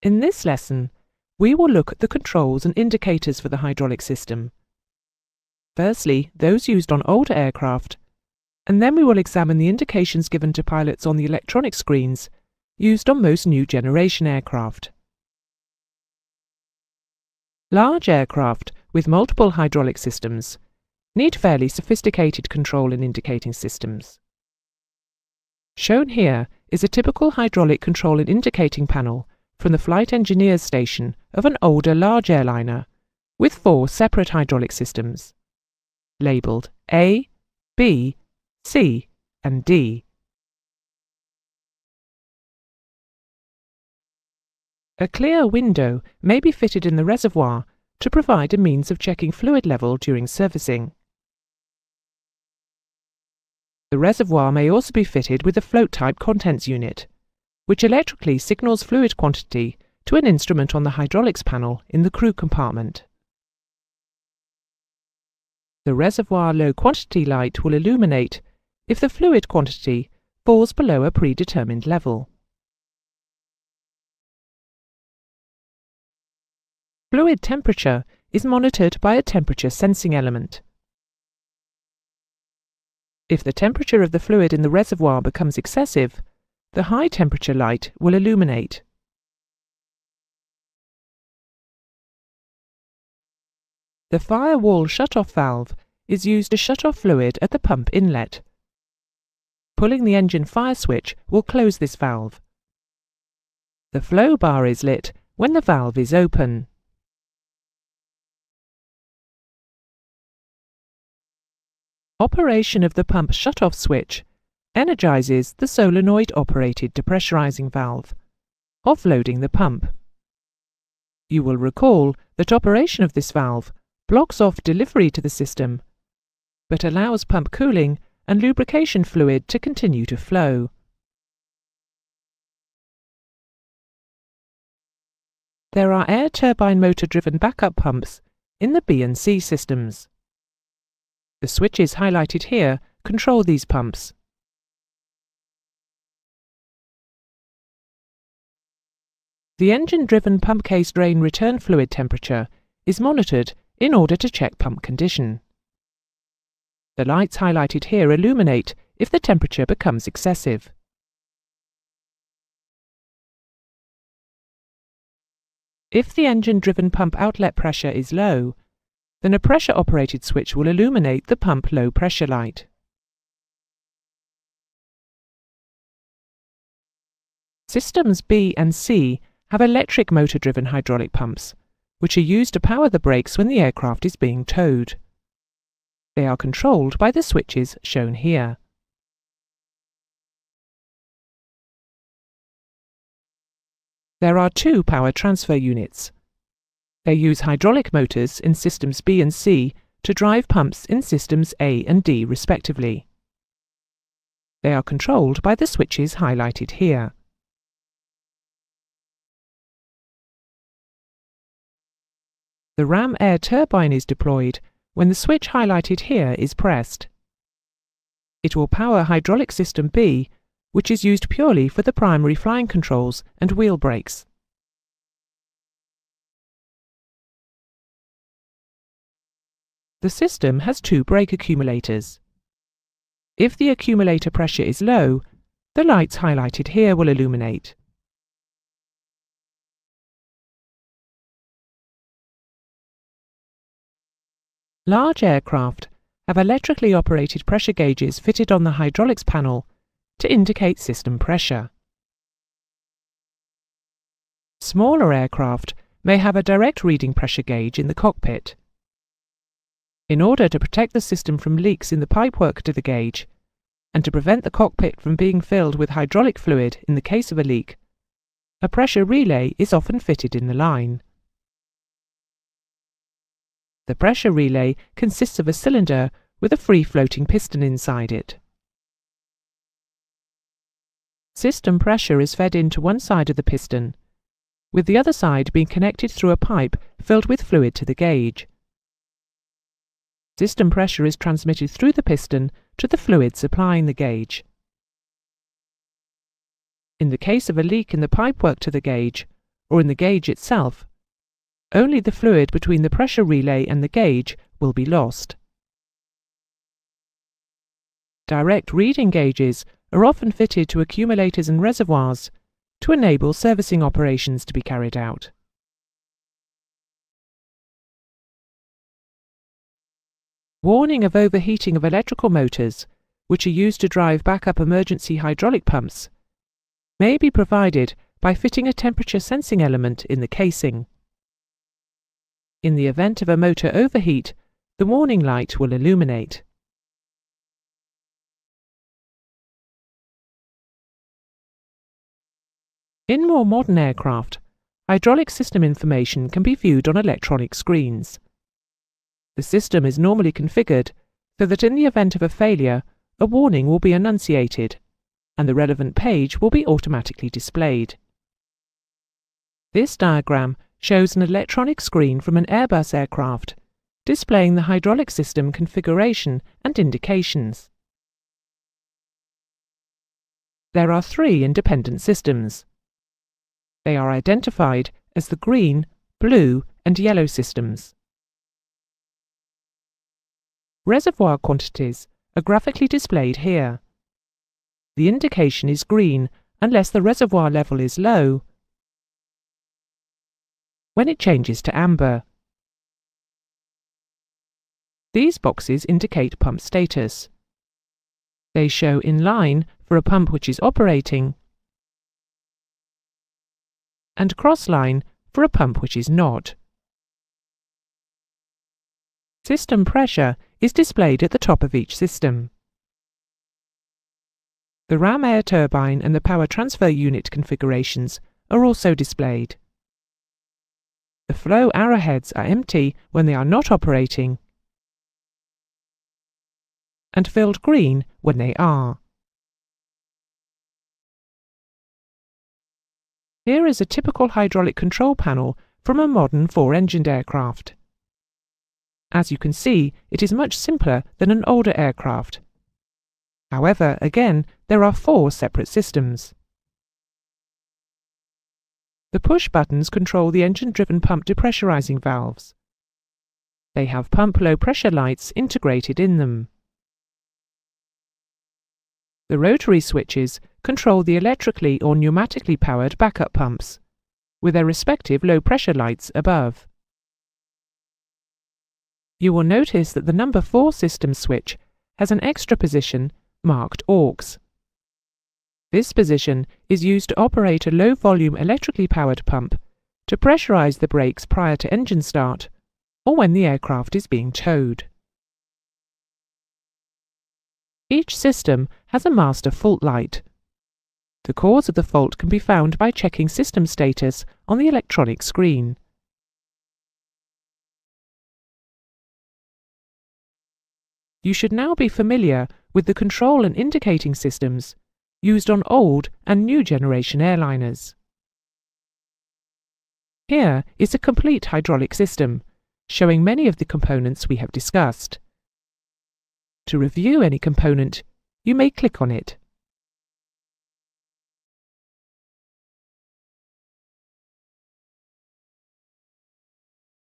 In this lesson, we will look at the controls and indicators for the hydraulic system. Firstly, those used on older aircraft, and then we will examine the indications given to pilots on the electronic screens used on most new generation aircraft. Large aircraft with multiple hydraulic systems need fairly sophisticated control and indicating systems. Shown here is a typical hydraulic control and indicating panel from the flight engineer's station of an older large airliner with 4 separate hydraulic systems, labelled A, B, C and D. A clear window may be fitted in the reservoir to provide a means of checking fluid level during servicing. The reservoir may also be fitted with a float-type contents unit, which electrically signals fluid quantity to an instrument on the hydraulics panel in the crew compartment. The reservoir low quantity light will illuminate if the fluid quantity falls below a predetermined level. Fluid temperature is monitored by a temperature sensing element. If the temperature of the fluid in the reservoir becomes excessive, the high temperature light will illuminate. The firewall shutoff valve is used to shut off fluid at the pump inlet. Pulling the engine fire switch will close this valve. The flow bar is lit when the valve is open. Operation of the pump shutoff switch energizes the solenoid-operated depressurizing valve, offloading the pump. You will recall that operation of this valve blocks off delivery to the system, but allows pump cooling and lubrication fluid to continue to flow. There are air turbine motor-driven backup pumps in the B and C systems. The switches highlighted here control these pumps. The engine-driven pump case drain return fluid temperature is monitored in order to check pump condition. The lights highlighted here illuminate if the temperature becomes excessive. If the engine-driven pump outlet pressure is low, then a pressure-operated switch will illuminate the pump low pressure light. Systems B and C have electric motor-driven hydraulic pumps, which are used to power the brakes when the aircraft is being towed. They are controlled by the switches shown here. There are 2 power transfer units. They use hydraulic motors in systems B and C to drive pumps in systems A and D respectively. They are controlled by the switches highlighted here. The ram air turbine is deployed when the switch highlighted here is pressed. It will power hydraulic system B, which is used purely for the primary flying controls and wheel brakes. The system has 2 brake accumulators. If the accumulator pressure is low, the lights highlighted here will illuminate. Large aircraft have electrically operated pressure gauges fitted on the hydraulics panel to indicate system pressure. Smaller aircraft may have a direct reading pressure gauge in the cockpit. In order to protect the system from leaks in the pipework to the gauge, and to prevent the cockpit from being filled with hydraulic fluid in the case of a leak, a pressure relay is often fitted in the line. The pressure relay consists of a cylinder with a free-floating piston inside it. System pressure is fed into one side of the piston, with the other side being connected through a pipe filled with fluid to the gauge. System pressure is transmitted through the piston to the fluid supplying the gauge. In the case of a leak in the pipework to the gauge, or in the gauge itself, only the fluid between the pressure relay and the gauge will be lost. Direct reading gauges are often fitted to accumulators and reservoirs to enable servicing operations to be carried out. Warning of overheating of electrical motors, which are used to drive backup emergency hydraulic pumps, may be provided by fitting a temperature sensing element in the casing. In the event of a motor overheat, the warning light will illuminate. In more modern aircraft, hydraulic system information can be viewed on electronic screens. The system is normally configured so that in the event of a failure, a warning will be enunciated, and the relevant page will be automatically displayed. This diagram shows an electronic screen from an Airbus aircraft, displaying the hydraulic system configuration and indications. There are 3 independent systems. They are identified as the green, blue, and yellow systems. Reservoir quantities are graphically displayed here. The indication is green unless the reservoir level is low, when it changes to amber. These boxes indicate pump status. They show in line for a pump which is operating, and cross line for a pump which is not. System pressure is displayed at the top of each system. The ram air turbine and the power transfer unit configurations are also displayed. The flow arrowheads are empty when they are not operating, and filled green when they are. Here is a typical hydraulic control panel from a modern 4-engined aircraft. As you can see, it is much simpler than an older aircraft. However, again, there are 4 separate systems. The push buttons control the engine-driven pump depressurizing valves. They have pump low pressure lights integrated in them. The rotary switches control the electrically or pneumatically powered backup pumps, with their respective low pressure lights above. You will notice that the number 4 system switch has an extra position marked AUX. This position is used to operate a low-volume electrically powered pump to pressurize the brakes prior to engine start or when the aircraft is being towed. Each system has a master fault light. The cause of the fault can be found by checking system status on the electronic screen. You should now be familiar with the control and indicating systems used on old and new generation airliners. Here is a complete hydraulic system, showing many of the components we have discussed. To review any component, you may click on it.